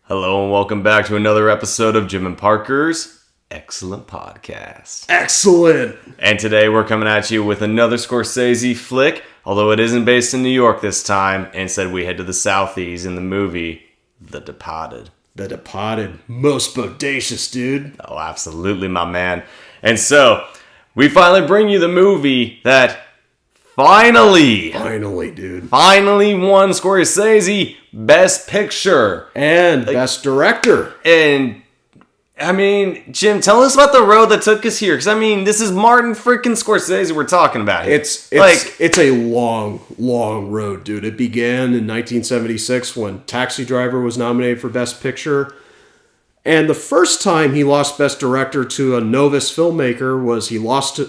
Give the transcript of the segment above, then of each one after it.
Hello and welcome back to another episode of Jim and Parker's Excellent Podcast. Excellent! And today we're coming at you with another Scorsese flick, although it isn't based in New York this time. Instead, we head to the Southeast in the movie The Departed. The Departed. Most bodacious, dude. Oh, absolutely, my man. And so, we finally bring you the movie that finally won Scorsese Best Picture. And Best Director. And, I mean, Jim, tell us about the road that took us here. Because, I mean, this is Martin freaking Scorsese we're talking about here. It's a long road, dude. It began in 1976 when Taxi Driver was nominated for Best Picture. And the first time he lost Best Director to a novice filmmaker was he lost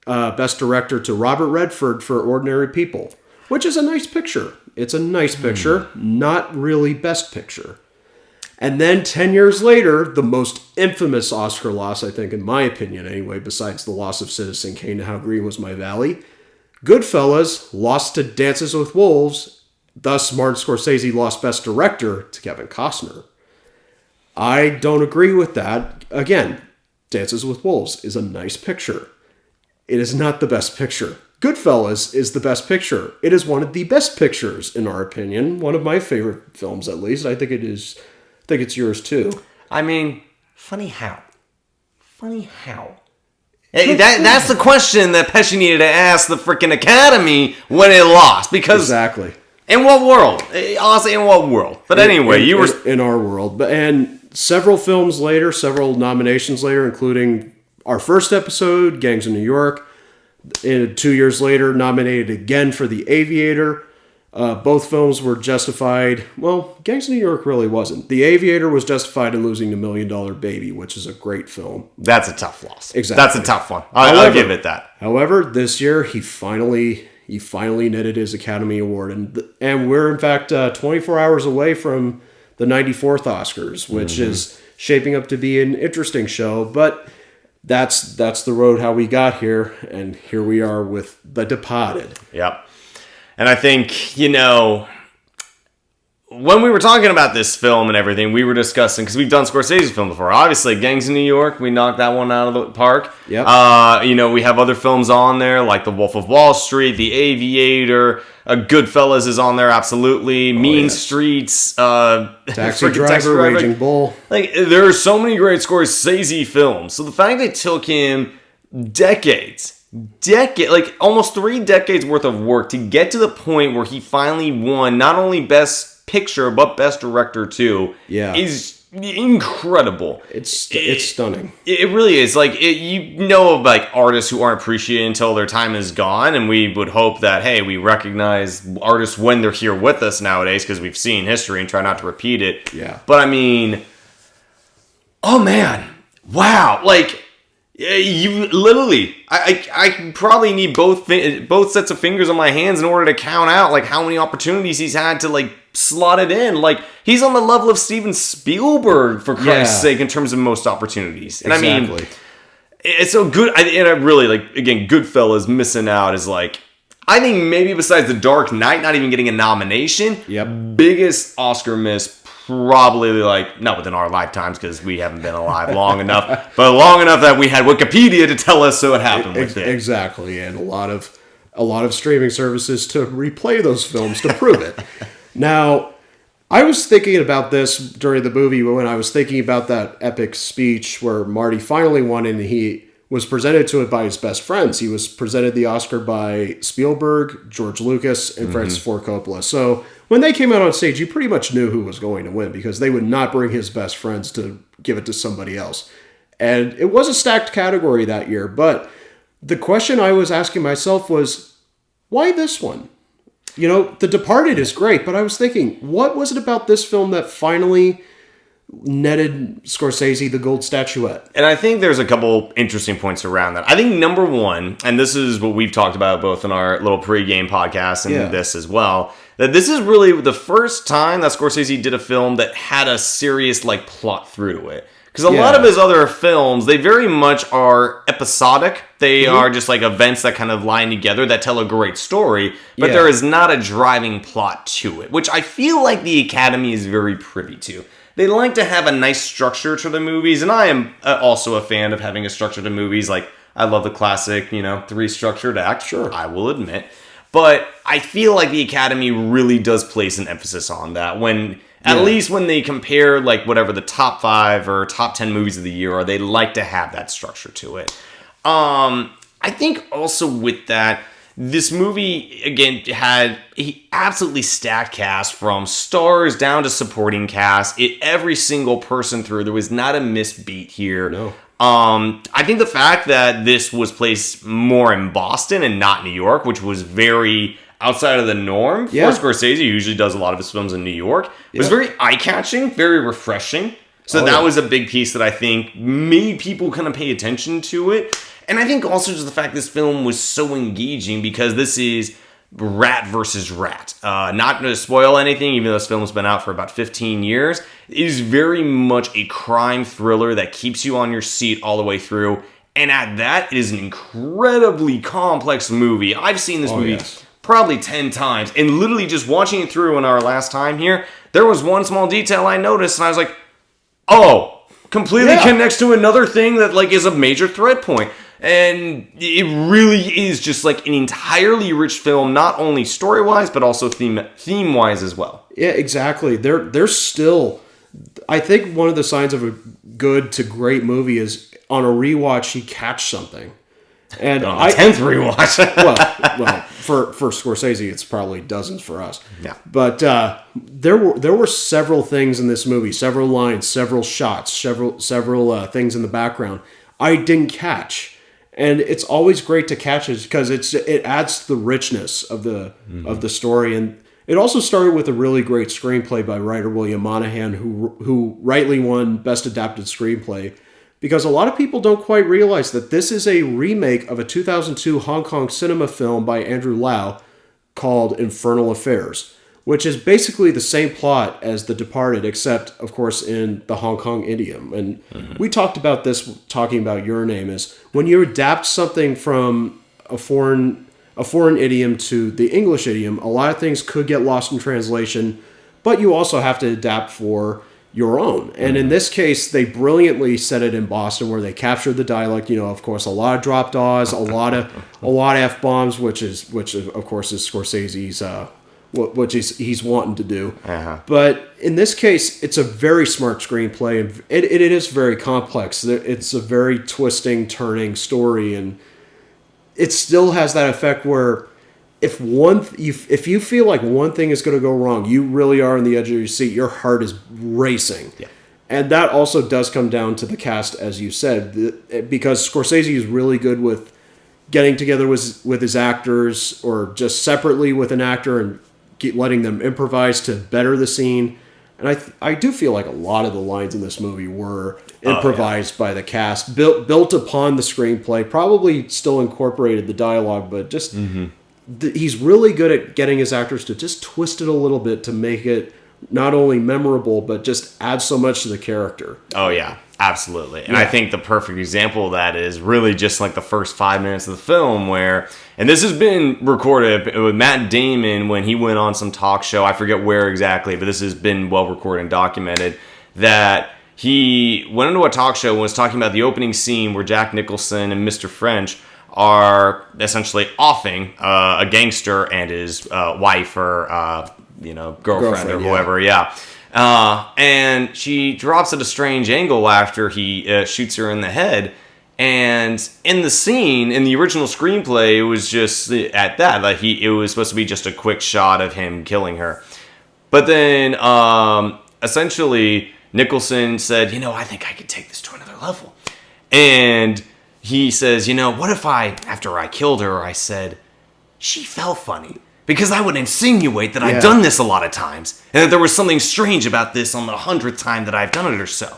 Best Director to Robert Redford for Ordinary People, which is a nice picture. It's a nice picture, not really Best Picture. And then 10 years later, the most infamous Oscar loss, I think, in my opinion anyway, besides the loss of Citizen Kane to How Green Was My Valley, Goodfellas lost to Dances with Wolves. Thus, Martin Scorsese lost Best Director to Kevin Costner. I don't agree with that. Again, Dances with Wolves is a nice picture. It is not the best picture. Goodfellas is the best picture. It is one of the best pictures, in our opinion. One of my favorite films, at least. I think it is. I think it's yours too. I mean, funny how? Hey, that's the question that Pesci needed to ask the freaking Academy when it lost. Because exactly. In what world? Honestly, in what world? But anyway, you were in our world. And several films later, several nominations later, including our first episode, Gangs of New York. 2 years later, nominated again for The Aviator. Both films were justified. Well, Gangs of New York really wasn't. The Aviator was justified in losing The $1 Million Baby, which is a great film. That's a tough loss. Exactly. That's a tough one. I'll give it that. However, this year he finally netted his Academy Award, and we're in fact 24 hours away from the 94th Oscars, which is shaping up to be an interesting show, but that's the road how we got here, and here we are with The Departed. Yep. And I think, when we were talking about this film and everything, we were discussing, because we've done Scorsese film before. Obviously, Gangs of New York, we knocked that one out of the park. Yep. We have other films on there, like The Wolf of Wall Street, The Aviator, Goodfellas is on there, absolutely. Mean Streets, Taxi Driver, Raging Bull. Like, there are so many great Scorsese films. So the fact that it took him almost 3 decades worth of work to get to the point where he finally won not only Best Picture but Best Director too, is incredible. It's stunning. It really is. Like, of artists who aren't appreciated until their time is gone, and we would hope that, hey, we recognize artists when they're here with us nowadays because we've seen history and try not to repeat it. Yeah. But I mean, oh man, wow, like. You literally, I probably need both sets of fingers on my hands in order to count out like how many opportunities he's had to like slot it in. Like, he's on the level of Steven Spielberg, for Christ's sake, in terms of most opportunities. And exactly. I mean, it's so good. And I really like, again, Goodfellas missing out is like, I think maybe besides The Dark Knight not even getting a nomination, biggest Oscar miss. Probably like not within our lifetimes because we haven't been alive long enough, but long enough that we had Wikipedia to tell us so it happened with it. Exactly, and a lot of streaming services to replay those films to prove it. Now, I was thinking about this during the movie when I was thinking about that epic speech where Marty finally won and he was presented to it by his best friends. He was presented the Oscar by Spielberg, George Lucas, and Francis Ford Coppola. So when they came out on stage, you pretty much knew who was going to win because they would not bring his best friends to give it to somebody else. And it was a stacked category that year. But the question I was asking myself was, why this one? The Departed is great, but I was thinking, what was it about this film that finally netted Scorsese the gold statuette? And I think there's a couple interesting points around that. I think number one, and this is what we've talked about both in our little pregame podcast and this as well, that this is really the first time that Scorsese did a film that had a serious plot through to it. Because a lot of his other films, they very much are episodic. They are just events that kind of line together that tell a great story, but there is not a driving plot to it, which I feel like the Academy is very privy to. they like to have a nice structure to the movies, and I am also a fan of having a structure to movies. Like, I love the classic, 3 structured act, sure, I will admit. But I feel like the Academy really does place an emphasis on that at least when they compare, like, whatever the top 5 or top 10 movies of the year are, they like to have that structure to it. I think also with that, this movie, again, had an absolutely stacked cast from stars down to supporting cast. Every single person through, there was not a misbeat here. No. I think the fact that this was placed more in Boston and not New York, which was very outside of the norm for Scorsese, he usually does a lot of his films in New York, was very eye-catching, very refreshing. So that was a big piece that I think made people kind of pay attention to it. And I think also just the fact this film was so engaging because this is rat versus rat. Not to spoil anything, even though this film's been out for about 15 years, it is very much a crime thriller that keeps you on your seat all the way through. And at that, it is an incredibly complex movie. I've seen this movie probably 10 times. And literally just watching it through in our last time here, there was one small detail I noticed, and I was like, oh, completely connects to another thing that like is a major thread point. And it really is just like an entirely rich film, not only story-wise, but also theme-wise as well. Yeah, exactly. There's still... I think one of the signs of a good to great movie is on a rewatch, you catch something. And on a 10th rewatch. well, for Scorsese, it's probably dozens for us. Yeah. But there were several things in this movie, several lines, several shots, several things in the background I didn't catch. And it's always great to catch it because it adds to the richness of the story. And it also started with a really great screenplay by writer William Monahan, who rightly won Best Adapted Screenplay, because a lot of people don't quite realize that this is a remake of a 2002 Hong Kong cinema film by Andrew Lau called Infernal Affairs, which is basically the same plot as The Departed, except, of course, in the Hong Kong idiom. And we talked about this talking about Your Name, is when you adapt something from a foreign idiom to the English idiom, a lot of things could get lost in translation, but you also have to adapt for your own. And in this case, they brilliantly set it in Boston, where they captured the dialect. Of course, a lot of dropped R's, a lot of F-bombs, which of course is Scorsese's what he's wanting to do. But in this case, it's a very smart screenplay, and it is very complex. It's a very twisting, turning story, and it still has that effect where if you feel like one thing is going to go wrong, you really are on the edge of your seat. Your heart is racing. Yeah. And that also does come down to the cast, as you said, because Scorsese is really good with getting together with his actors, or just separately with an actor, and letting them improvise to better the scene. And I do feel like a lot of the lines in this movie were improvised by the cast, built upon the screenplay, probably still incorporated the dialogue, but just... he's really good at getting his actors to just twist it a little bit to make it not only memorable, but just add so much to the character. Oh, yeah, absolutely. And I think the perfect example of that is really just like the first 5 minutes of the film where, and this has been recorded with Matt Damon when he went on some talk show, I forget where exactly, but this has been well recorded and documented, that he went into a talk show and was talking about the opening scene where Jack Nicholson and Mr. French are essentially offing a gangster and his wife or girlfriend or whoever, and she drops at a strange angle after he shoots her in the head. And in the scene, in the original screenplay, it was just at that, like it was supposed to be just a quick shot of him killing her. But then essentially Nicholson said, I think I could take this to another level. And he says, what if after I killed her, I said, she felt funny? Because I would insinuate that I've done this a lot of times, and that there was something strange about this on the 100th time that I've done it or so.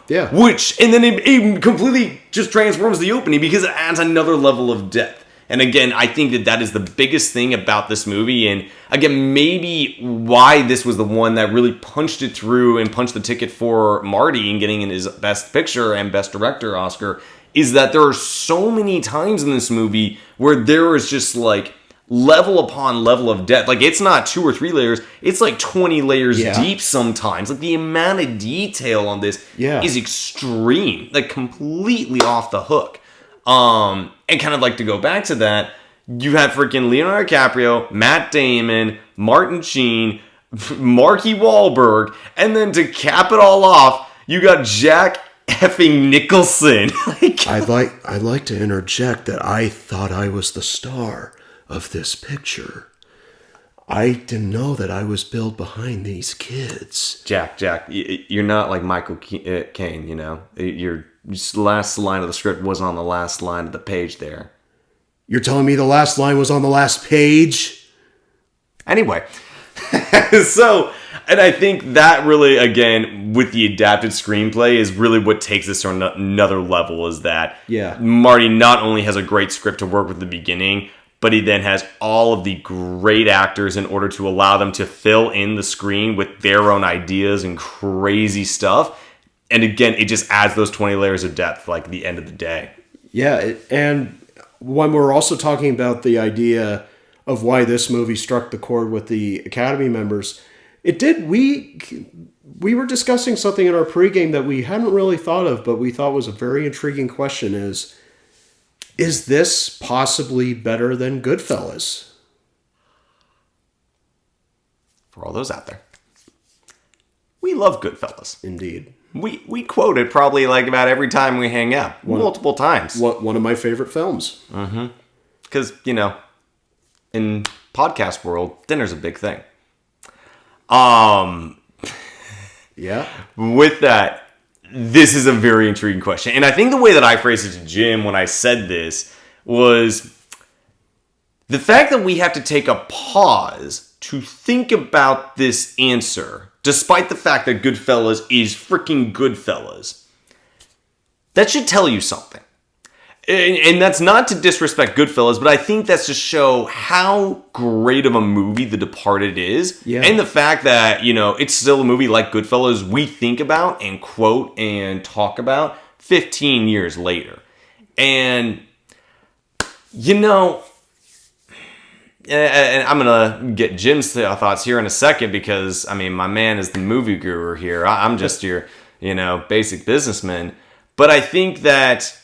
Yeah. And then it completely just transforms the opening because it adds another level of depth. And again, I think that is the biggest thing about this movie. And again, maybe why this was the one that really punched it through and punched the ticket for Marty and getting in his Best Picture and Best Director Oscar, is that there are so many times in this movie where there is just like level upon level of depth. Like, it's not 2 or 3 layers. It's like 20 layers deep sometimes. Like, the amount of detail on this is extreme. Like, completely off the hook. And kind of like to go back to that, you had freaking Leonardo DiCaprio, Matt Damon, Martin Sheen, Marky Wahlberg, and then to cap it all off, you got Jack effing Nicholson. I'd like to interject that I thought I was the star of this picture. I didn't know that I was billed behind these kids. Jack, you're not like Michael Caine, you know? Your last line of the script wasn't on the last line of the page there. You're telling me the last line was on the last page? Anyway, so, and I think that really, again, with the adapted screenplay is really what takes this to another level, is that Marty not only has a great script to work with at the beginning, but he then has all of the great actors in order to allow them to fill in the screen with their own ideas and crazy stuff. And again, it just adds those 20 layers of depth, like, at the end of the day. Yeah, and when we're also talking about the idea of why this movie struck the chord with the Academy members, it did. We were discussing something in our pregame that we hadn't really thought of, but we thought was a very intriguing question: is this possibly better than Goodfellas? For all those out there, we love Goodfellas. Indeed. We quote it probably like about every time we hang out, multiple times. One of my favorite films. Mm-hmm. Because, you know, in podcast world, dinner's a big thing. Yeah. With that, this is a very intriguing question. And I think the way that I phrased it to Jim when I said this was the fact that we have to take a pause to think about this answer, despite the fact that Goodfellas is freaking Goodfellas. That should tell you something. And that's not to disrespect Goodfellas, but I think that's to show how great of a movie The Departed is. Yeah. And the fact that, you know, it's still a movie like Goodfellas we think about and quote and talk about 15 years later. And, you know, and I'm going to get Jim's thoughts here in a second because, I mean, my man is the movie guru here. I'm just your, you know, basic businessman. But I think that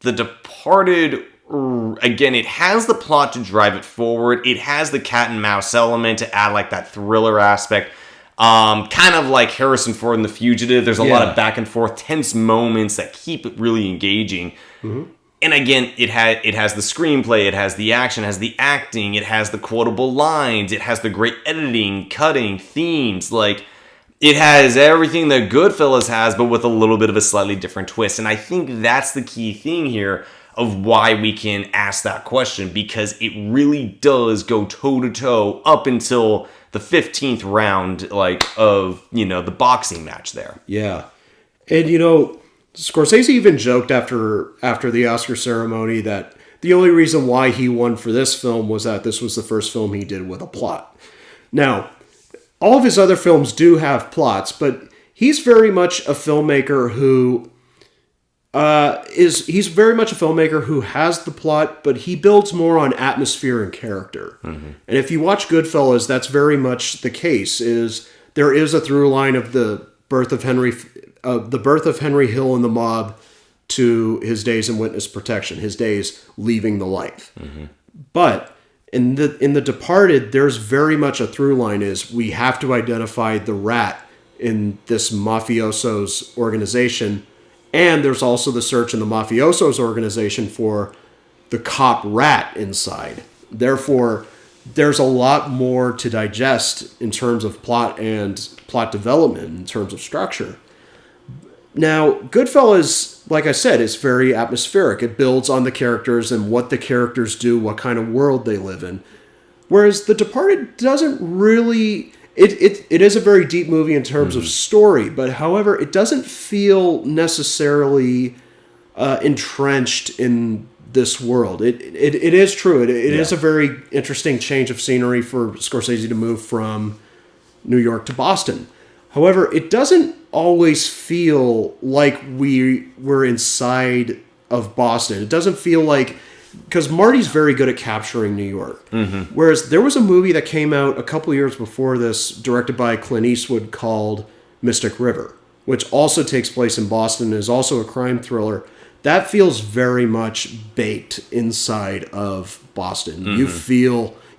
The Departed, again, it has the plot to drive it forward. It has the cat and mouse element to add like that thriller aspect. Kind of like Harrison Ford in The Fugitive. There's a lot of back and forth, tense moments that keep it really engaging. Mm-hmm. And again, it has the screenplay, it has the action, it has the acting, it has the quotable lines, it has the great editing, cutting, themes. Like, it has everything that Goodfellas has, but with a little bit of a slightly different twist. And I think that's the key thing here of why we can ask that question, because it really does go toe-to-toe up until the 15th round, like, of, you know, the boxing match there. Yeah. And, you know, Scorsese even joked after the Oscar ceremony that the only reason why he won for this film was that this was the first film he did with a plot. Now, all of his other films do have plots, but he's very much a filmmaker who he's very much a filmmaker who has the plot, but he builds more on atmosphere and character. Mm-hmm. And if you watch Goodfellas, that's very much the case. There is a through line of the birth of Henry Hill and the mob to his days in witness protection, his days leaving the life. Mm-hmm. But in the Departed, there's very much a through line is we have to identify the rat in this mafioso's organization. And there's also the search in the mafioso's organization for the cop rat inside. Therefore, there's a lot more to digest in terms of plot and plot development, in terms of structure. Now, Goodfellas, like I said, is very atmospheric. It builds on the characters and what the characters do, what kind of world they live in. Whereas The Departed doesn't really... It is a very deep movie in terms of story, but however, it doesn't feel necessarily entrenched in this world. It is true. It is a very interesting change of scenery for Scorsese to move from New York to Boston. However, it doesn't always feel like we were inside of Boston. It doesn't feel like because Marty's very good at capturing New York. Mm-hmm. Whereas there was a movie that came out a couple years before this, directed by Clint Eastwood, called Mystic River, which also takes place in Boston and is also a crime thriller. That feels very much baked inside of Boston. Mm-hmm.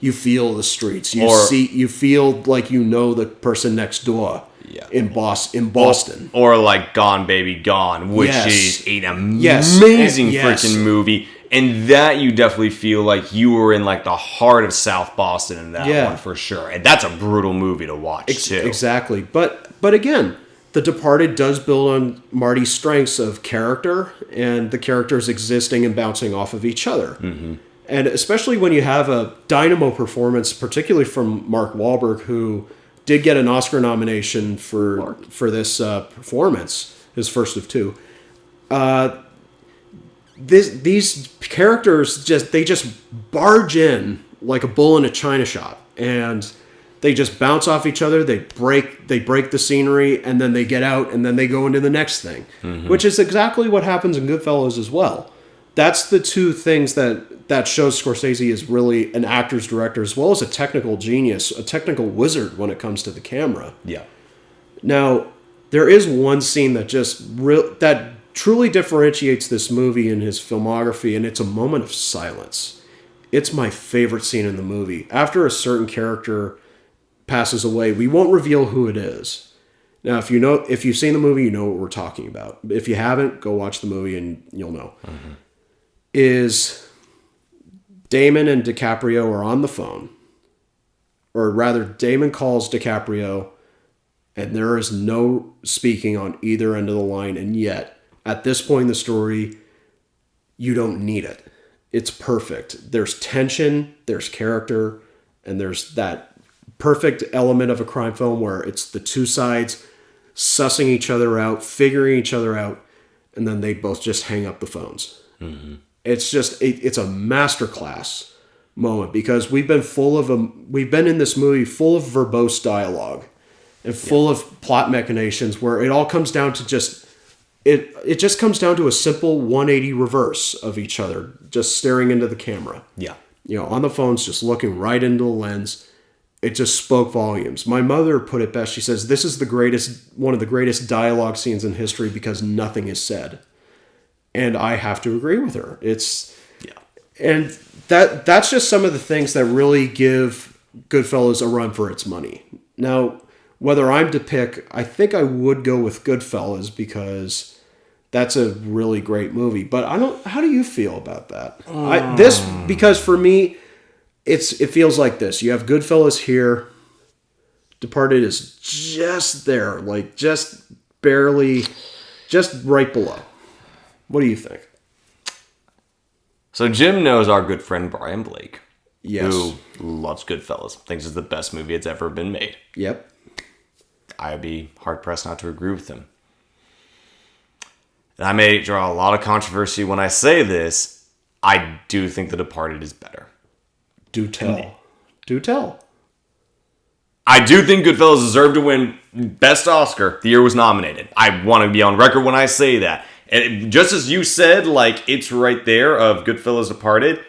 You feel the streets. You feel like you know the person next door. Yeah. In Boston. Or like Gone Baby Gone, which is an amazing freaking movie. And that you definitely feel like you were in like the heart of South Boston in that one for sure. And that's a brutal movie to watch too. Exactly. But again, The Departed does build on Marty's strengths of character and the characters existing and bouncing off of each other. Mm-hmm. And especially when you have a dynamo performance, particularly from Mark Wahlberg, who did get an Oscar nomination for this performance, his first of two. These characters just barge in like a bull in a china shop, and they just bounce off each other. They break the scenery, and then they get out, and then they go into the next thing, which is exactly what happens in Goodfellas as well. That's the two things that shows Scorsese is really an actor's director as well as a technical genius, a technical wizard when it comes to the camera. Yeah. Now, there is one scene that that truly differentiates this movie in his filmography, and it's a moment of silence. It's my favorite scene in the movie. After a certain character passes away, we won't reveal who it is. Now, if you've seen the movie, you know what we're talking about. If you haven't, go watch the movie and you'll know. Mm-hmm. Is Damon and DiCaprio are on the phone, or rather, Damon calls DiCaprio, and there is no speaking on either end of the line, and yet, at this point in the story, you don't need it. It's perfect. There's tension, there's character, and there's that perfect element of a crime film where it's the two sides sussing each other out, figuring each other out, and then they both just hang up the phones. Mm-hmm. It's just it's a masterclass moment because we've been in this movie full of verbose dialogue and full of plot machinations where it all comes down to it just comes down to a simple 180 reverse of each other, just staring into the camera. Yeah. On the phones, just looking right into the lens. It just spoke volumes. My mother put it best. She says, this is one of the greatest dialogue scenes in history because nothing is said. And I have to agree with her. And that's just some of the things that really give Goodfellas a run for its money. Now, whether I'm to pick, I think I would go with Goodfellas because that's a really great movie. But how do you feel about that? Because for me, it feels like this. You have Goodfellas here. Departed is just there, like just barely, just right below. What do you think? So Jim knows our good friend Brian Blake. Yes. Who loves Goodfellas. Thinks it's the best movie that's ever been made. Yep. I'd be hard-pressed not to agree with him. And I may draw a lot of controversy when I say this. I do think The Departed is better. Do tell. Do tell. I do think Goodfellas deserved to win Best Oscar the year it was nominated. I want to be on record when I say that. And just as you said, like, it's right there of Goodfellas Departed,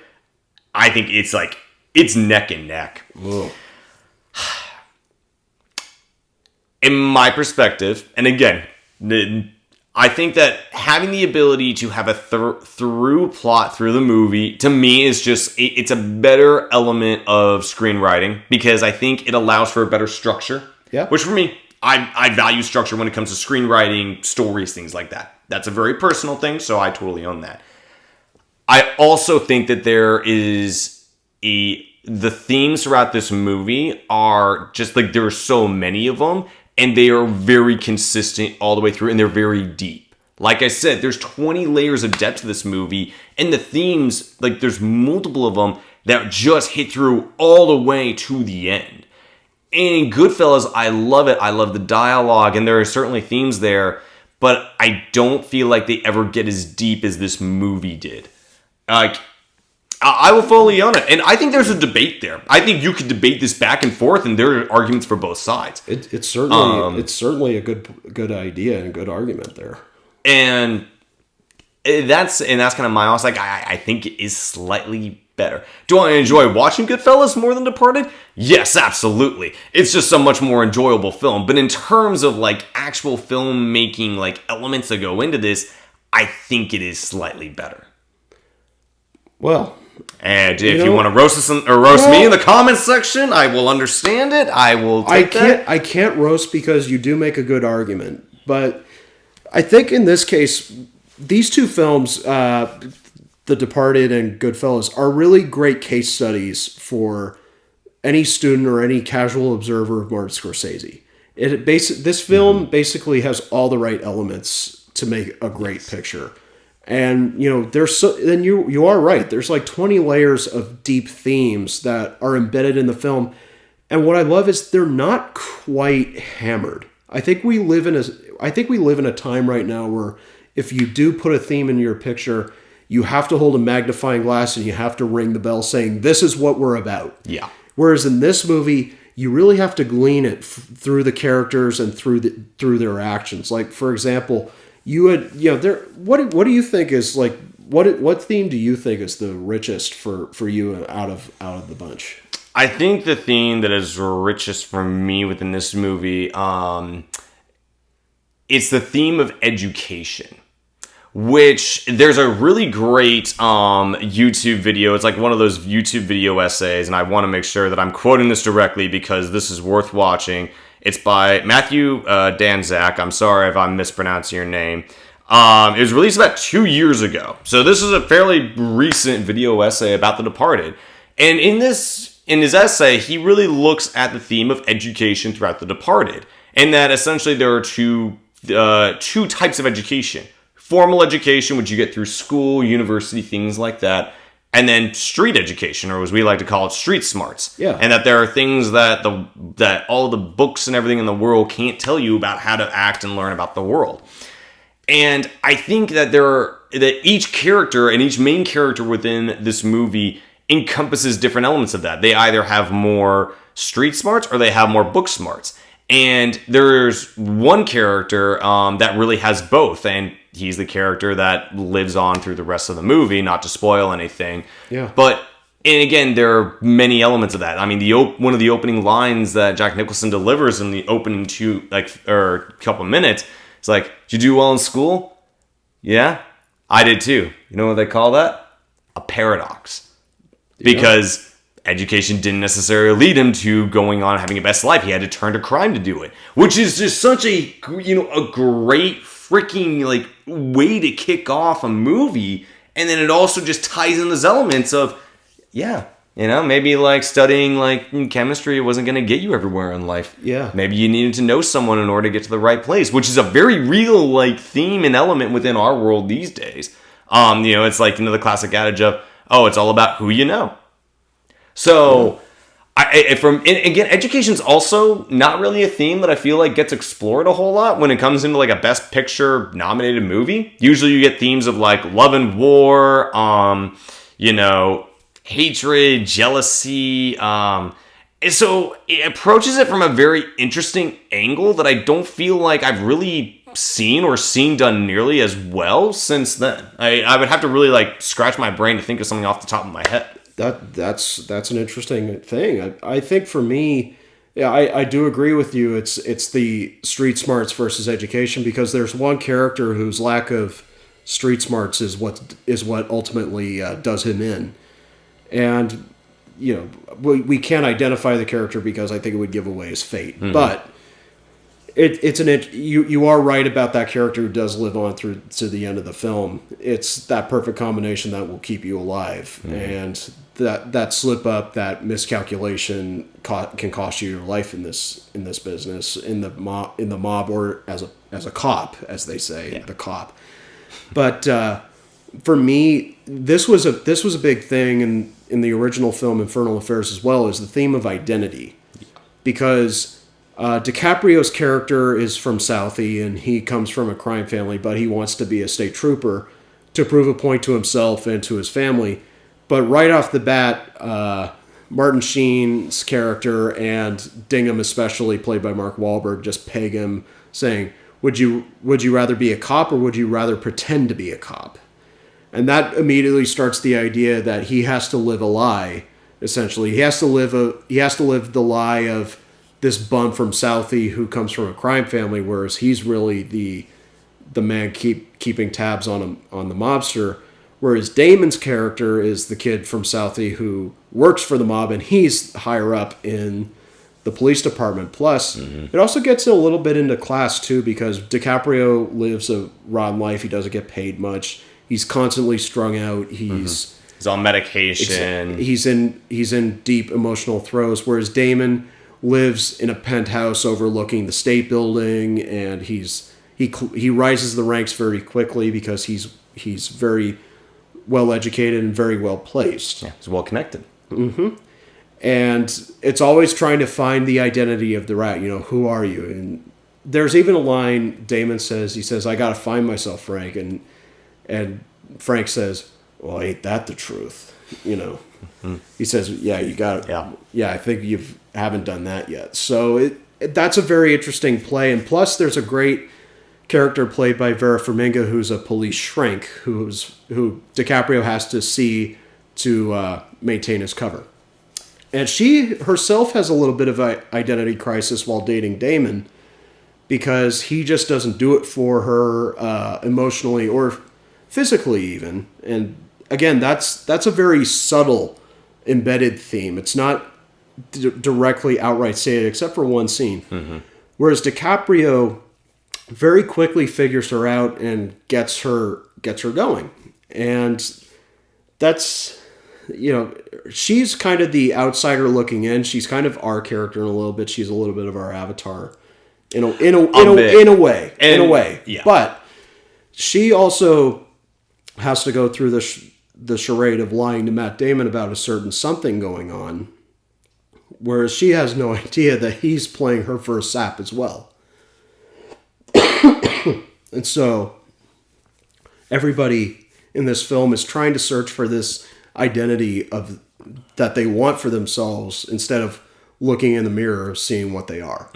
I think it's neck and neck. Ugh. In my perspective, and again, I think that having the ability to have a through plot through the movie, to me, is just, it's a better element of screenwriting because I think it allows for a better structure. Yeah. Which for me, I value structure when it comes to screenwriting, stories, things like that. That's a very personal thing, so I totally own that. I also think that the themes throughout this movie are just like, there are so many of them, and they are very consistent all the way through, and they're very deep. Like I said, there's 20 layers of depth to this movie, and the themes, like there's multiple of them that just hit through all the way to the end. And in Goodfellas, I love it. I love the dialogue, and there are certainly themes there, but I don't feel like they ever get as deep as this movie did. Like, I will fully own it. And I think there's a debate there. I think you could debate this back and forth, and there are arguments for both sides. It's certainly a good idea and a good argument there. And that's kind of my honest, like, I think it is slightly better. Do I enjoy watching Goodfellas more than Departed? Yes, absolutely. It's just a much more enjoyable film. But in terms of like actual filmmaking, like elements that go into this, I think it is slightly better. Well, and if you want to roast us or roast me in the comments section, I will understand it. I will take that. I can't roast because you do make a good argument. But I think in this case, these two films, The Departed and Goodfellas, are really great case studies for any student or any casual observer of Martin Scorsese. This film basically has all the right elements to make a great picture. And, you are right. There's like 20 layers of deep themes that are embedded in the film. And what I love is they're not quite hammered. I think we live in a time right now where if you do put a theme in your picture, you have to hold a magnifying glass and you have to ring the bell saying, this is what we're about. Yeah. Whereas in this movie, you really have to glean it through the characters and through their actions. Like, for example, what do you think is like, what theme do you think is the richest for you out of the bunch? I think the theme that is richest for me within this movie, it's the theme of education, which there's a really great YouTube video. It's like one of those YouTube video essays, and I want to make sure that I'm quoting this directly because this is worth watching. It's by Matthew Danzak. I'm sorry if I'm mispronouncing your name. It was released about 2 years ago. So this is a fairly recent video essay about The Departed. And in his essay, he really looks at the theme of education throughout The Departed. And that essentially there are two types of education. Formal education, which you get through school, university, things like that. And then street education, or as we like to call it, street smarts. Yeah. And that there are things that all the books and everything in the world can't tell you about how to act and learn about the world. And I think that each character and each main character within this movie encompasses different elements of that. They either have more street smarts or they have more book smarts. And there's one character that really has both, and he's the character that lives on through the rest of the movie, not to spoil anything. Yeah. And again, there are many elements of that. I mean, one of the opening lines that Jack Nicholson delivers in the opening couple minutes, it's like, "Did you do well in school?" "Yeah, I did too." You know what they call that? A paradox. Because education didn't necessarily lead him to going on having a best life. He had to turn to crime to do it, which is just such a great freaking like way to kick off a movie. And then it also just ties in those elements of, maybe like studying like chemistry wasn't going to get you everywhere in life. Yeah. Maybe you needed to know someone in order to get to the right place, which is a very real like theme and element within our world these days. It's like, the classic adage of, oh, it's all about who you know. So, again, education's also not really a theme that I feel like gets explored a whole lot when it comes into like a Best Picture nominated movie. Usually you get themes of like love and war, hatred, jealousy. So it approaches it from a very interesting angle that I don't feel like I've really seen done nearly as well since then. I would have to really like scratch my brain to think of something off the top of my head. That's an interesting thing. I think for me, I do agree with you. It's the street smarts versus education, because there's one character whose lack of street smarts is what ultimately does him in, and we can't identify the character because I think it would give away his fate. Mm-hmm. But you are right about that character who does live on through to the end of the film. It's that perfect combination that will keep you alive, mm-hmm. and that slip up, that miscalculation can cost you your life in this business, in the mob, or as a cop, as they say, the cop. But for me, this was a big thing in the original film Infernal Affairs as well, as the theme of identity, because DiCaprio's character is from Southie and he comes from a crime family, but he wants to be a state trooper to prove a point to himself and to his family. But right off the bat, Martin Sheen's character, and Dingham especially, played by Mark Wahlberg, just peg him, saying, would you rather be a cop or would you rather pretend to be a cop? And that immediately starts the idea that he has to live a lie. Essentially, he has to live the lie of this bum from Southie who comes from a crime family, whereas he's really the man keeping tabs on the mobster. Whereas Damon's character is the kid from Southie who works for the mob, and he's higher up in the police department. Plus, it also gets a little bit into class too, because DiCaprio lives a rotten life. He doesn't get paid much. He's constantly strung out. He's on medication. He's in deep emotional throes. Whereas Damon lives in a penthouse overlooking the state building, and he rises the ranks very quickly because he's very well educated and very well placed. Yeah, he's well connected. And it's always trying to find the identity of the rat. You know, who are you? And there's even a line Damon says. He says, "I got to find myself, Frank." And Frank says, "Well, ain't that the truth?" You know, he says, "Yeah, you got it. Yeah, I think you haven't done that yet." So that's a very interesting play. And plus, there's a great character played by Vera Farmiga, who's a police shrink, who DiCaprio has to see to maintain his cover. And she herself has a little bit of an identity crisis while dating Damon, because he just doesn't do it for her emotionally or physically even. And again, that's a very subtle embedded theme. It's not directly outright stated, except for one scene. Whereas DiCaprio very quickly figures her out and gets her going. And that's, you know, she's kind of the outsider looking in. She's kind of our character in a little bit. She's a little bit of our Avatar in a way. Yeah. But she also has to go through the charade of lying to Matt Damon about a certain something going on, whereas she has no idea that he's playing her for a sap as well. And so everybody in this film is trying to search for this identity that they want for themselves, instead of looking in the mirror, seeing what they are.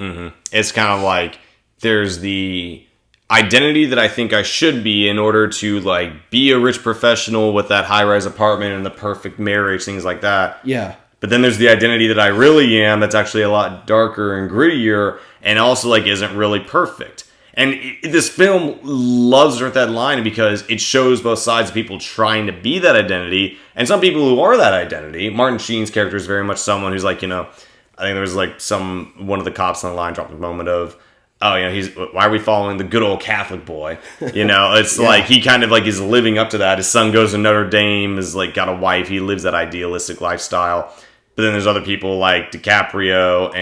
It's kind of like there's the identity that I think I should be in order to like be a rich professional with that high-rise apartment and the perfect marriage, things like that. Yeah. But then there's the identity that I really am that's actually a lot darker and grittier and also like isn't really perfect. And this film loves her at that line because it shows both sides of people trying to be that identity and some people who are that identity. Martin Sheen's character is very much someone who's like, you know, I think there was like one of the cops on the line dropped a moment of, oh, you know, why are we following the good old Catholic boy? You know, it's like he kind of like is living up to that. His son goes to Notre Dame, is like got a wife. He lives that idealistic lifestyle. But then there's other people like DiCaprio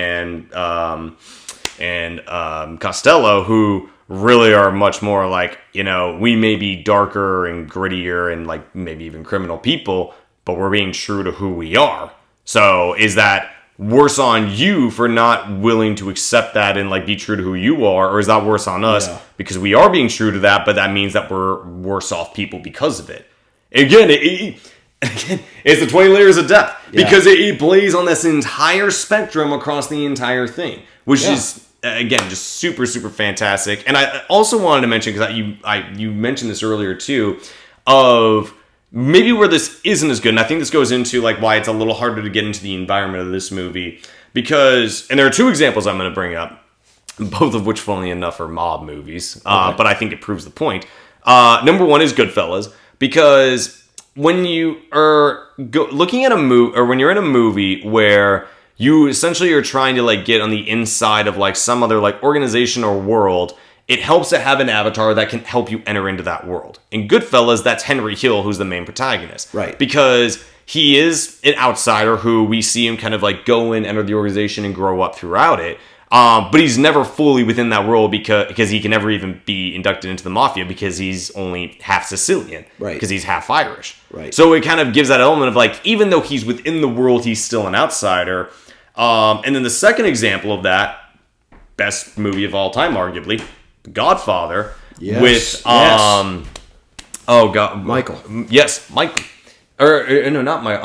and Costello who really are much more like, you know, we may be darker and grittier and like maybe even criminal people, but we're being true to who we are. So is that worse on you for not willing to accept that and like be true to who you are, or is that worse on us because we are being true to that, but that means that we're worse off people because of it? Again, it's the 20 layers of depth because it plays on this entire spectrum across the entire thing, which is, again, just super, super fantastic. And I also wanted to mention, because you mentioned this earlier too, of maybe where this isn't as good. And I think this goes into like why it's a little harder to get into the environment of this movie. Because, and there are two examples I'm going to bring up, both of which, funnily enough, are mob movies. But I think it proves the point. Number one is Goodfellas. Because when you are looking at a movie, or when you're in a movie where you essentially are trying to like get on the inside of like some other like organization or world, it helps to have an avatar that can help you enter into that world. In Goodfellas, that's Henry Hill, who's the main protagonist. Right. Because he is an outsider who we see him kind of like go in, enter the organization, and grow up throughout it. But he's never fully within that world because he can never even be inducted into the mafia because he's only half Sicilian. Right. Because he's half Irish. Right. So it kind of gives that element of like, even though he's within the world, he's still an outsider. And then the second example of that, best movie of all time, arguably, The Godfather, with oh god, Michael. Yes, Michael. Or no, not my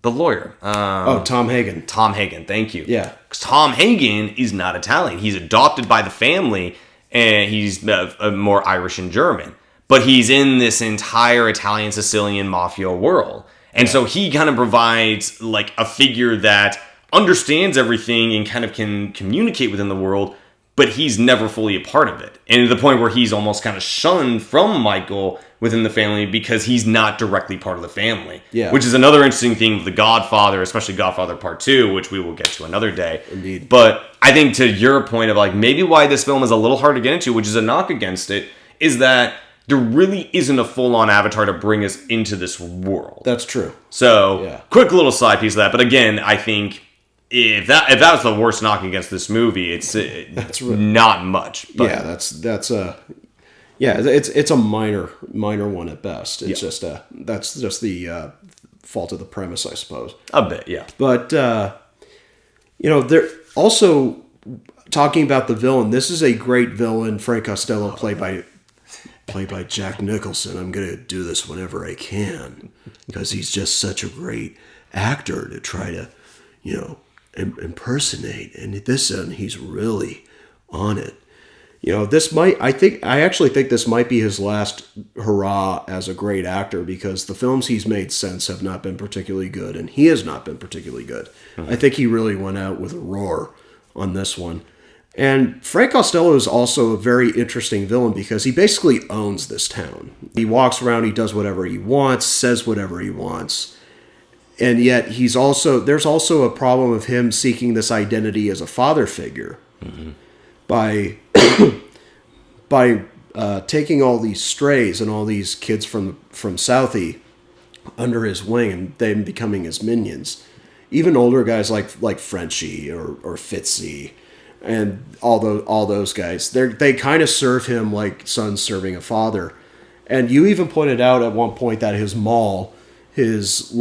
the lawyer. Tom Hagen. Tom Hagen, thank you. Yeah. Because Tom Hagen is not Italian. He's adopted by the family, and he's more Irish and German. But he's in this entire Italian Sicilian mafia world. And so he kind of provides like a figure that understands everything and kind of can communicate within the world, but he's never fully a part of it. And to the point where he's almost kind of shunned from Michael within the family because he's not directly part of the family. Yeah. Which is another interesting thing with The Godfather, especially Godfather Part 2, which we will get to another day. Indeed. But I think to your point of like maybe why this film is a little hard to get into, which is a knock against it, is that there really isn't a full-on Avatar to bring us into this world. That's true. So, quick little side piece of that. But again, I think if that was the worst knock against this movie, it's not much. But. Yeah, it's a minor one at best. It's just that's just the fault of the premise, I suppose. A bit, yeah. But they're also talking about the villain. This is a great villain, Frank Costello, played by Jack Nicholson. I'm going to do this whenever I can because he's just such a great actor to try to, impersonate. And this one, he's really on it. I actually think this might be his last hurrah as a great actor because the films he's made since have not been particularly good, and he has not been particularly good. Mm-hmm. I think he really went out with a roar on this one. And Frank Costello is also a very interesting villain because he basically owns this town. He walks around, he does whatever he wants, says whatever he wants. And yet there's also a problem of him seeking this identity as a father figure by taking all these strays and all these kids from Southie under his wing and them becoming his minions. Even older guys like Frenchie or Fitzy. And all those guys, they kind of serve him like sons serving a father. And you even pointed out at one point that his mall is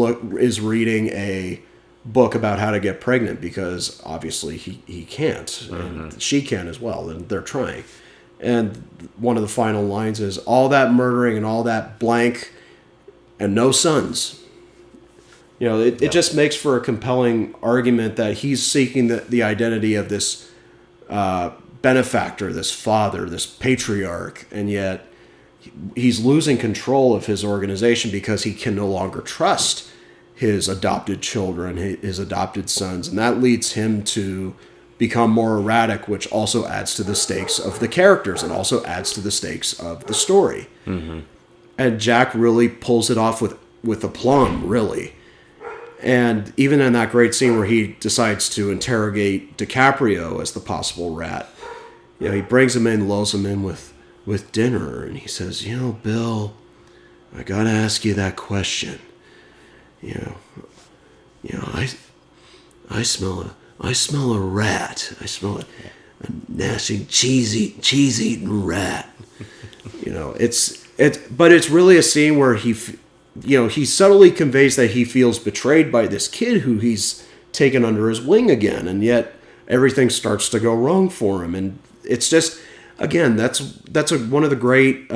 reading a book about how to get pregnant because obviously he can't, and she can as well, and they're trying. And one of the final lines is, all that murdering and all that blank and no sons. It just makes for a compelling argument that he's seeking the identity of this benefactor, this father, this patriarch, and yet he's losing control of his organization because he can no longer trust his adopted children, his adopted sons, and that leads him to become more erratic, which also adds to the stakes of the characters and also adds to the stakes of the story. Mm-hmm. And Jack really pulls it off with aplomb, really. And even in that great scene where he decides to interrogate DiCaprio as the possible rat, he brings him in, lulls him in with dinner, and he says, Bill, I gotta ask you that question. I smell a rat. I smell a gnashing cheese-eating rat. But it's really a scene where he subtly conveys that he feels betrayed by this kid who he's taken under his wing again, and yet everything starts to go wrong for him. And it's just, again, that's one of the great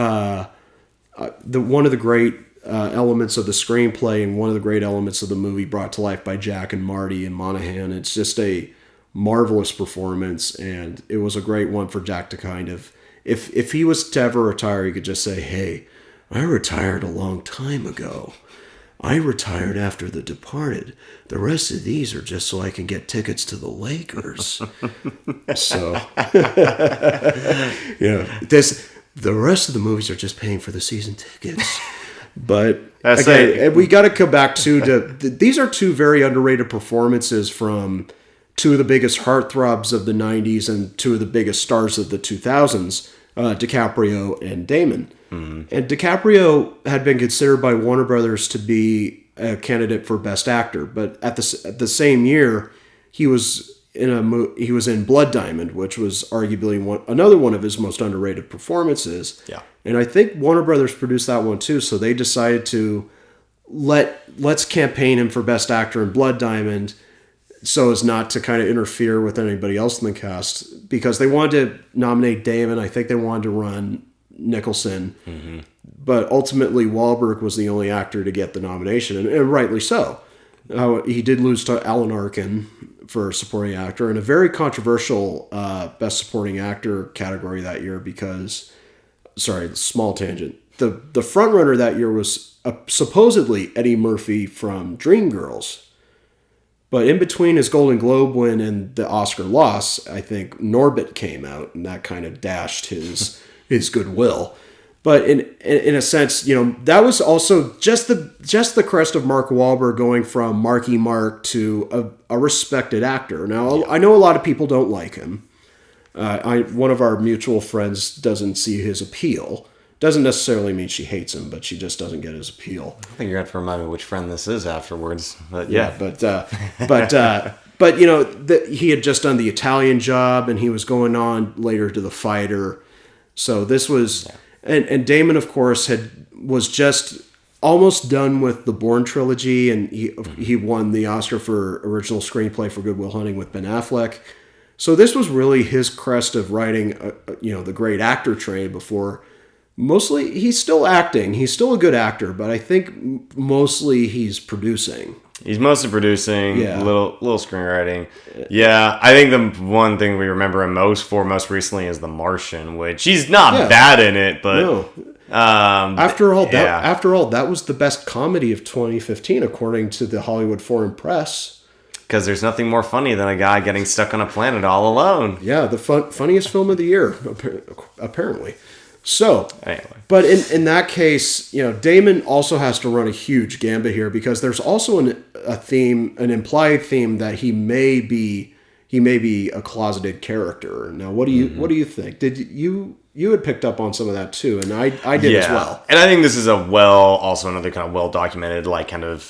elements of the screenplay and one of the great elements of the movie brought to life by Jack and Marty and Monahan. It's just a marvelous performance, and it was a great one for Jack to kind of, if he was to ever retire, he could just say, hey, I retired a long time ago. I retired after The Departed. The rest of these are just so I can get tickets to the Lakers. So, the rest of the movies are just paying for the season tickets. But again, we got to come back to these are two very underrated performances from two of the biggest heartthrobs of the 90s and two of the biggest stars of the 2000s, DiCaprio and Damon. Mm-hmm. And DiCaprio had been considered by Warner Brothers to be a candidate for Best Actor, but at the same year, he was in Blood Diamond, which was arguably another one of his most underrated performances. Yeah. And I think Warner Brothers produced that one too, so they decided to let's campaign him for Best Actor in Blood Diamond so as not to kind of interfere with anybody else in the cast, because they wanted to nominate Damon. I think they wanted to run Nicholson, mm-hmm. but ultimately Wahlberg was the only actor to get the nomination, and rightly so. He did lose to Alan Arkin for supporting actor, and a very controversial Best Supporting Actor category that year because, sorry, small tangent. The front runner that year was supposedly Eddie Murphy from Dreamgirls. But in between his Golden Globe win and the Oscar loss, I think Norbit came out, and that kind of dashed his goodwill. But in a sense, that was also just the crest of Mark Wahlberg going from Marky Mark to a respected actor. Now, I know a lot of people don't like him. One of our mutual friends doesn't see his appeal. Doesn't necessarily mean she hates him, but she just doesn't get his appeal. I think you're going to have to remind me which friend this is afterwards. But he had just done The Italian Job, and he was going on later to The Fighter. So this was, and Damon, of course, was just almost done with the Bourne trilogy, and he won the Oscar for original screenplay for Good Will Hunting with Ben Affleck. So this was really his crest of writing, the great actor trade before. Mostly, he's still acting. He's still a good actor, but I think mostly he's producing. He's mostly producing, little screenwriting. Yeah, I think the one thing we remember him most recently is The Martian, which he's not bad in it, but no. After all, that was the best comedy of 2015, according to the Hollywood Foreign Press. Because there's nothing more funny than a guy getting stuck on a planet all alone. Yeah, the funniest film of the year, apparently. So, anyway. But in that case, Damon also has to run a huge gambit here because there's also an implied theme that he may be a closeted character. Now, what do you think? Did you had picked up on some of that too, and I did as well. And I think this is also another kind of well documented kind of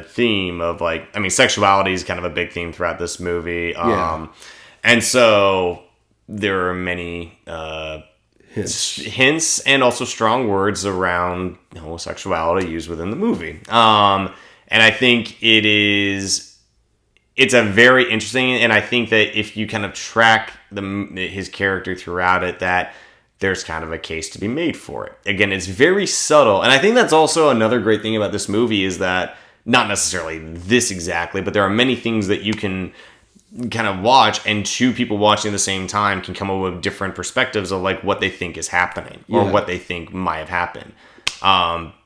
theme of sexuality is kind of a big theme throughout this movie. And so there are many hints and also strong words around homosexuality used within the movie. And I think it's a very interesting, and I think that if you kind of track his character throughout it, that there's kind of a case to be made for it. Again, it's very subtle, and I think that's also another great thing about this movie is that, not necessarily this exactly, but there are many things that you can kind of watch, and two people watching at the same time can come up with different perspectives of what they think is happening or what they think might have happened.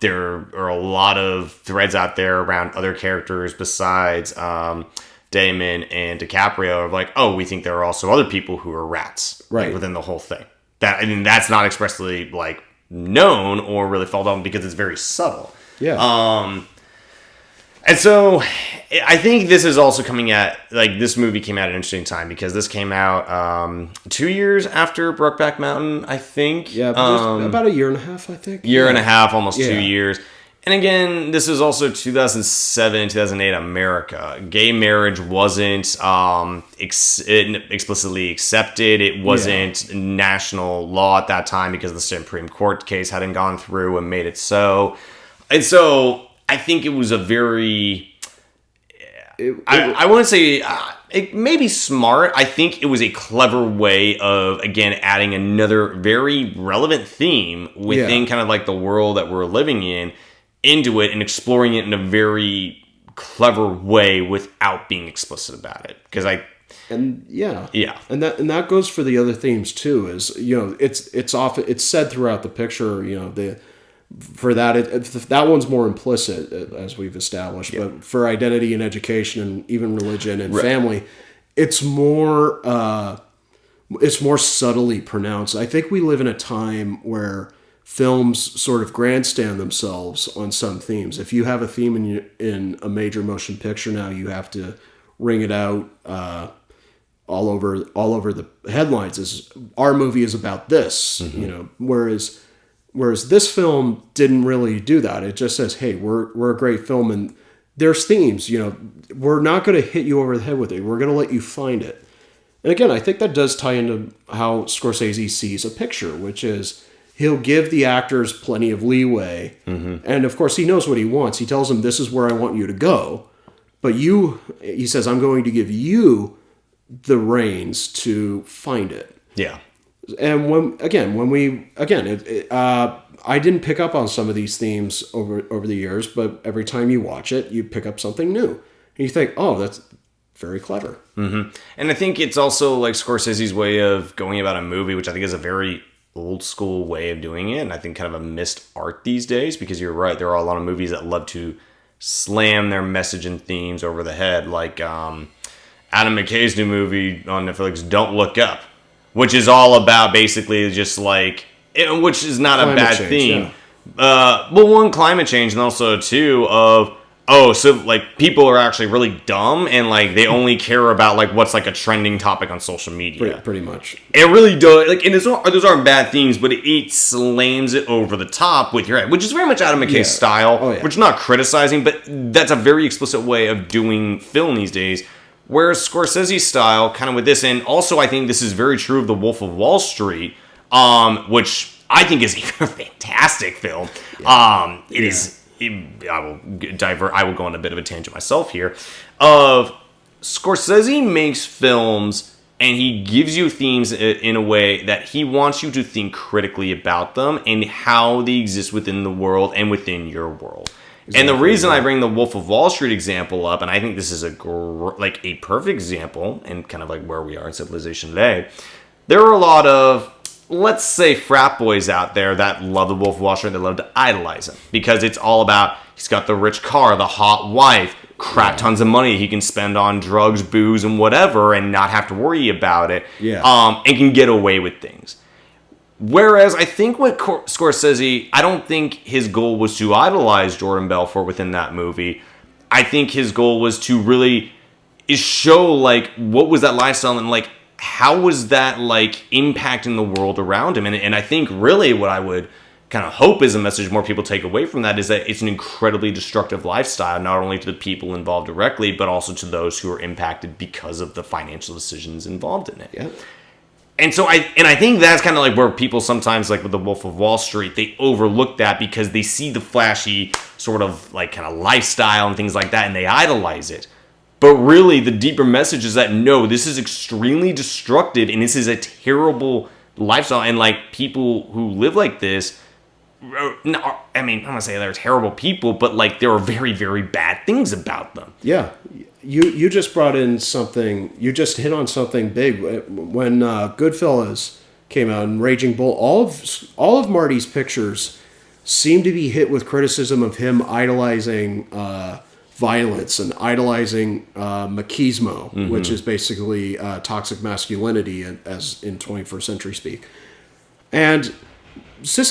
There are a lot of threads out there around other characters besides Damon and DiCaprio of we think there are also other people who are rats within the whole thing. That's not expressly known or really felt on because it's very subtle. Yeah. And so I think this is also coming at, this movie came out at an interesting time because this came out 2 years after Brokeback Mountain, I think. Yeah, about a year and a half, I think. Year and a half, almost 2 years. And again, this is also 2007, 2008 America. Gay marriage wasn't explicitly accepted. It wasn't national law at that time because the Supreme Court case hadn't gone through and made it so. And so I think it was a very, I wouldn't say, it may be smart. I think it was a clever way of, again, adding another very relevant theme within kind of the world that we're living in into it and exploring it in a very clever way without being explicit about it. And that goes for the other themes too. Is it's said throughout the picture. For that one's more implicit, as we've established. Yeah. But for identity and education and even religion and family, it's more subtly pronounced. I think we live in a time where films sort of grandstand themselves on some themes. If you have a theme in a major motion picture now, you have to ring it out all over the headlines. Is our movie is about this, Whereas this film didn't really do that. It just says, hey, we're a great film and there's themes. We're not going to hit you over the head with it. We're going to let you find it. And again, I think that does tie into how Scorsese sees a picture, which is he'll give the actors plenty of leeway. Mm-hmm. And of course, he knows what he wants. He tells them, this is where I want you to go. But he says, I'm going to give you the reins to find it. Yeah. And I didn't pick up on some of these themes over the years, but every time you watch it, you pick up something new. And you think, oh, very clever. Mm-hmm. And I think it's also like Scorsese's way of going about a movie, which I think is a very old school way of doing it, and I think kind of a missed art these days, because you're right, there are a lot of movies that love to slam their message and themes over the head, like Adam McKay's new movie on Netflix, Don't Look Up, which is all about basically just like, which is not climate a bad change, theme. Yeah. Well, one, climate change, and also two, of so like people are actually really dumb and like they only care about like what's like a trending topic on social media. Pretty much. It really does. Like, and those aren't bad themes, but it slams it over the top with your head, which is very much Adam McKay's style, which I'm not criticizing, but that's a very explicit way of doing film these days. Whereas Scorsese's style, kind of with this, and also I think this is very true of The Wolf of Wall Street, which I think is a fantastic film. Yeah. It is. I will go on a bit of a tangent myself here. Of Scorsese makes films and he gives you themes in a way that he wants you to think critically about them and how they exist within the world and within your world. Exactly. And the reason I bring the Wolf of Wall Street example up, and I think this is a perfect example, and kind of like where we are in civilization today, there are a lot of, let's say, frat boys out there that love the Wolf of Wall Street, that love to idolize him because it's all about, he's got the rich car, the hot wife, crap tons of money he can spend on drugs, booze, and whatever, and not have to worry about it, and can get away with things. Whereas I think with Scorsese, I don't think his goal was to idolize Jordan Belfort within that movie. I think his goal was to really show like what was that lifestyle and like how was that like impacting the world around him. And I think really what I would kind of hope is a message more people take away from that is that it's an incredibly destructive lifestyle, not only to the people involved directly, but also to those who are impacted because of the financial decisions involved in it. Yeah. And so I think that's kind of like where people sometimes, like with the Wolf of Wall Street, they overlook that because they see the flashy sort of like kind of lifestyle and things like that, and they idolize it. But really, the deeper message is that no, this is extremely destructive, and this is a terrible lifestyle. And like people who live like this, I mean, I'm gonna say they're terrible people, but like there are very, very bad things about them. Yeah. You just brought in something, you just hit on something big. When Goodfellas came out and Raging Bull, all of Marty's pictures seem to be hit with criticism of him idolizing violence and idolizing machismo, which is basically toxic masculinity as in 21st century speak. And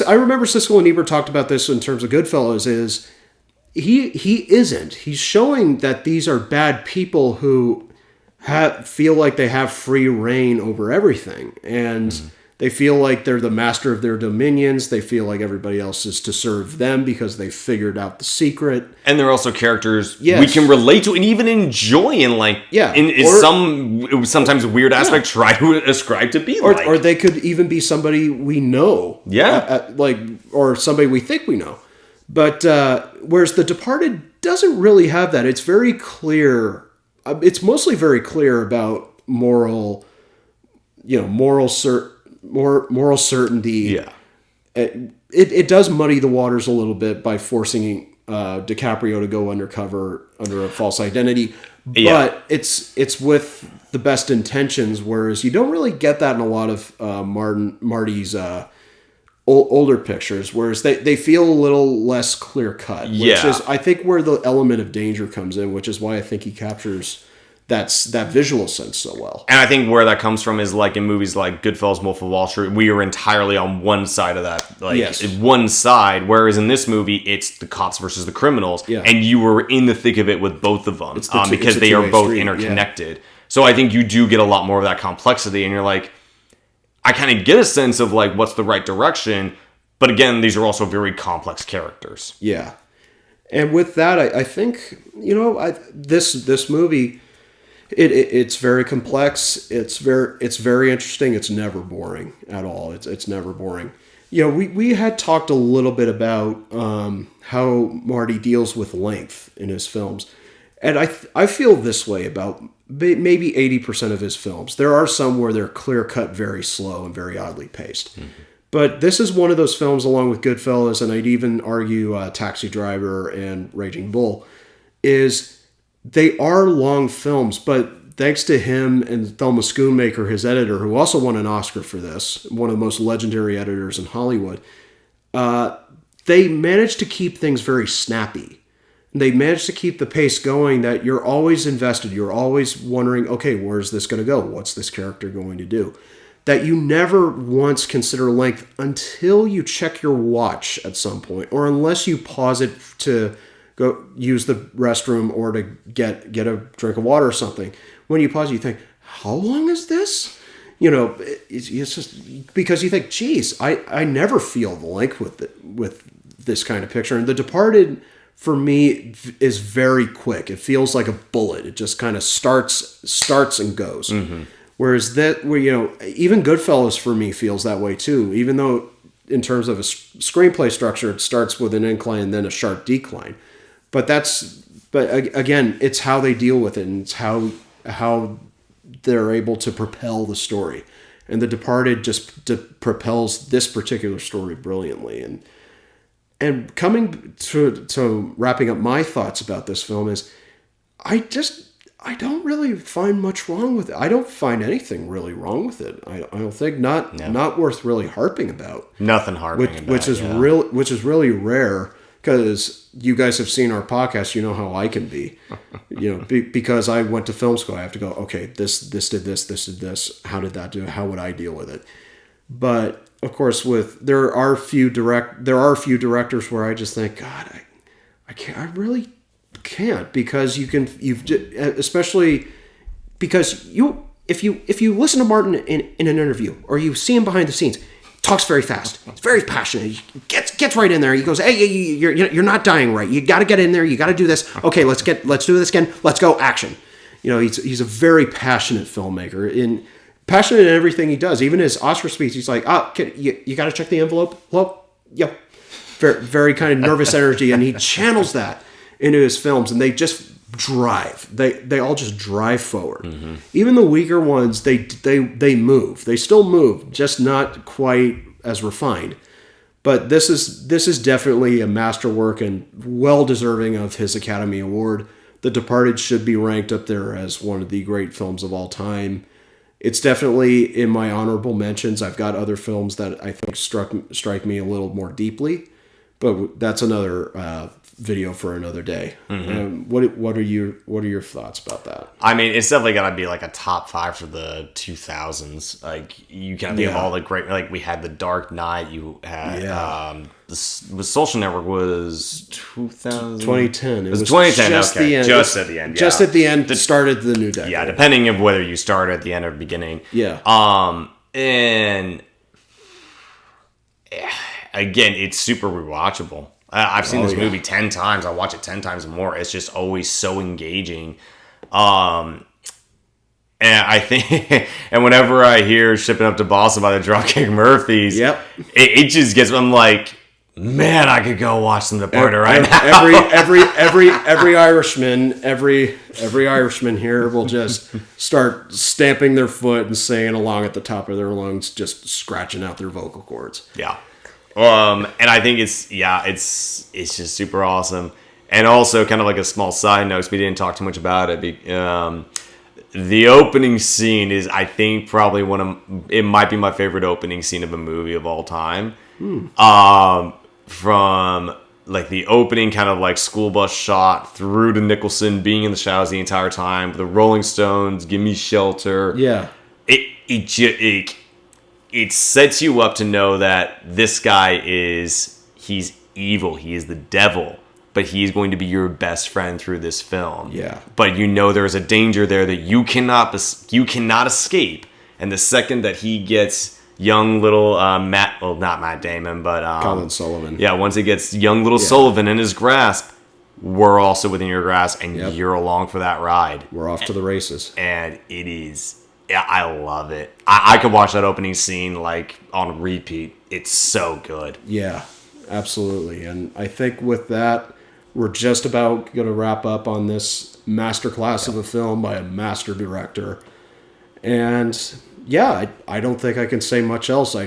I remember Siskel and Ebert talked about this in terms of Goodfellas is he isn't. He's showing that these are bad people who feel like they have free reign over everything. And they feel like they're the master of their dominions. They feel like everybody else is to serve them because they figured out the secret. And they're also characters we can relate to and even enjoy in some sometimes weird aspect try to ascribe to be like. Or they could even be somebody we know. Yeah. Or somebody we think we know. But whereas The Departed doesn't really have that. It's very clear. It's mostly very clear about moral certainty. Yeah. It does muddy the waters a little bit by forcing DiCaprio to go undercover under a false identity. But it's with the best intentions, whereas you don't really get that in a lot of Marty's older pictures, whereas they feel a little less clear cut, which is I think where the element of danger comes in, which is why I think he captures that visual sense so well. And I think where that comes from is like in movies like Goodfellas, Wolf of Wall Street, we are entirely on one side of that, one side, whereas in this movie it's the cops versus the criminals, and you were in the thick of it with both of them because they are both interconnected. Yeah. So I think you do get a lot more of that complexity, and you're like, I kind of get a sense of like what's the right direction, but again, these are also very complex characters. Yeah, and with that, I think this movie, it's very complex. It's very interesting. It's never boring at all. It's never boring. We had talked a little bit about how Marty deals with length in his films, and I feel this way about maybe 80% of his films. There are some where they're clear-cut, very slow, and very oddly paced. Mm-hmm. But this is one of those films, along with Goodfellas, and I'd even argue Taxi Driver and Raging Bull, is they are long films, but thanks to him and Thelma Schoonmaker, his editor, who also won an Oscar for this, one of the most legendary editors in Hollywood, they managed to keep things very snappy. They managed to keep the pace going that you're always invested. You're always wondering, okay, where's this going to go? What's this character going to do? That you never once consider length until you check your watch at some point, or unless you pause it to go use the restroom or to get a drink of water or something. When you pause, you think, how long is this? You know, it's just because you think, geez, I never feel the length with this kind of picture. And The Departed, for me, is very quick. It feels like a bullet. It just kind of starts and goes. Mm-hmm. Whereas even Goodfellas for me feels that way too. Even though in terms of a screenplay structure, it starts with an incline and then a sharp decline. But again, it's how they deal with it, and it's how they're able to propel the story. And The Departed just propels this particular story brilliantly. And coming to wrapping up my thoughts about this film is, I don't really find much wrong with it. I don't find anything really wrong with it. I don't think not worth really harping about. Nothing harping about, which is really rare, because you guys have seen our podcast. You know how I can be, because I went to film school. I have to go, okay, this did this. How did that do? How would I deal with it? But of course, there are a few directors where I just think, God, I really can't, because especially because if you listen to Martin in an interview, or you see him behind the scenes, talks very fast. He's very passionate. He gets right in there. He goes, "Hey, you're not dying right. You got to get in there. You got to do this. Okay, let's do this again. Let's go, action." He's a very passionate filmmaker, passionate in everything he does. Even his Oscar speech, he's like, you got to check the envelope. Hello? Yep. Very, very kind of nervous energy, and he channels that into his films, and they just drive. They all just drive forward. Mm-hmm. Even the weaker ones, they move. They still move, just not quite as refined. But this is definitely a masterwork and well deserving of his Academy Award. The Departed should be ranked up there as one of the great films of all time. It's definitely in my honorable mentions. I've got other films that I think strike me a little more deeply, but that's another video for another day. Mm-hmm. What are your thoughts about that? I mean, it's definitely gotta be like a top 5 for the 2000s. Like, you can think of all the great, like, we had The Dark Knight. You had the Social Network was 2010. It was 2010. Just okay, the end. Just at the end. Yeah. Just at the end. Started the new decade. Yeah, depending on whether you start at the end or beginning. Yeah. And again, it's super rewatchable. I've seen this movie 10 times. I watch it 10 times more. It's just always so engaging. And I think, and whenever I hear Shipping Up to Boston by the Dropkick Murphys, it just gets, I'm like, man, I could go watch The Departed right now. Every Irishman here will just start stamping their foot and singing along at the top of their lungs, just scratching out their vocal cords. Yeah. And I think it's just super awesome. And also, kind of like a small side note, because we didn't talk too much about it. The opening scene is, I think, probably it might be my favorite opening scene of a movie of all time. From like the opening kind of like school bus shot through to Nicholson being in the shadows the entire time, the Rolling Stones, Give Me Shelter. Yeah. It sets you up to know that this guy he's evil. He is the devil, but he's going to be your best friend through this film. Yeah. But there's a danger there that you cannot escape. And the second that he gets young little not Matt Damon, but Colin Sullivan. Yeah, once he gets young little Sullivan in his grasp, we're also within your grasp, and you're along for that ride. We're off to the races. And it is... Yeah, I love it. I could watch that opening scene like on repeat. It's so good. Yeah, absolutely. And I think with that, we're just about going to wrap up on this masterclass of a film by a master director. And yeah, I don't think I can say much else. I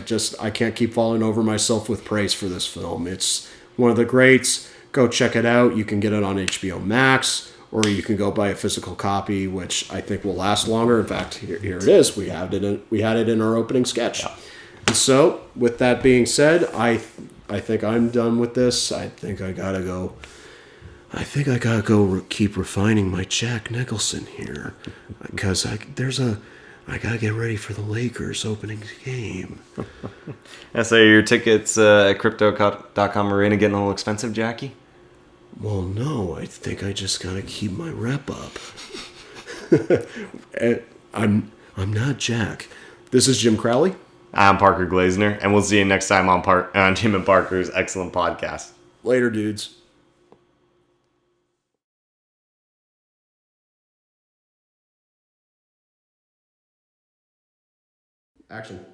can't keep falling over myself with praise for this film. It's one of the greats. Go check it out. You can get it on HBO Max or you can go buy a physical copy, which I think will last longer. In fact, here it is. We had it in our opening sketch. Yeah. And so, with that being said, I think I'm done with this. I think I gotta go keep refining my Jack Nicholson here, because I gotta get ready for the Lakers opening game. So your tickets at Crypto.com Arena getting a little expensive, Jackie? Well, no, I think I just gotta keep my rep up. I'm not Jack. This is Jim Crowley. I'm Parker Glazner, and we'll see you next time on Jim and Parker's excellent podcast. Later, dudes. Action.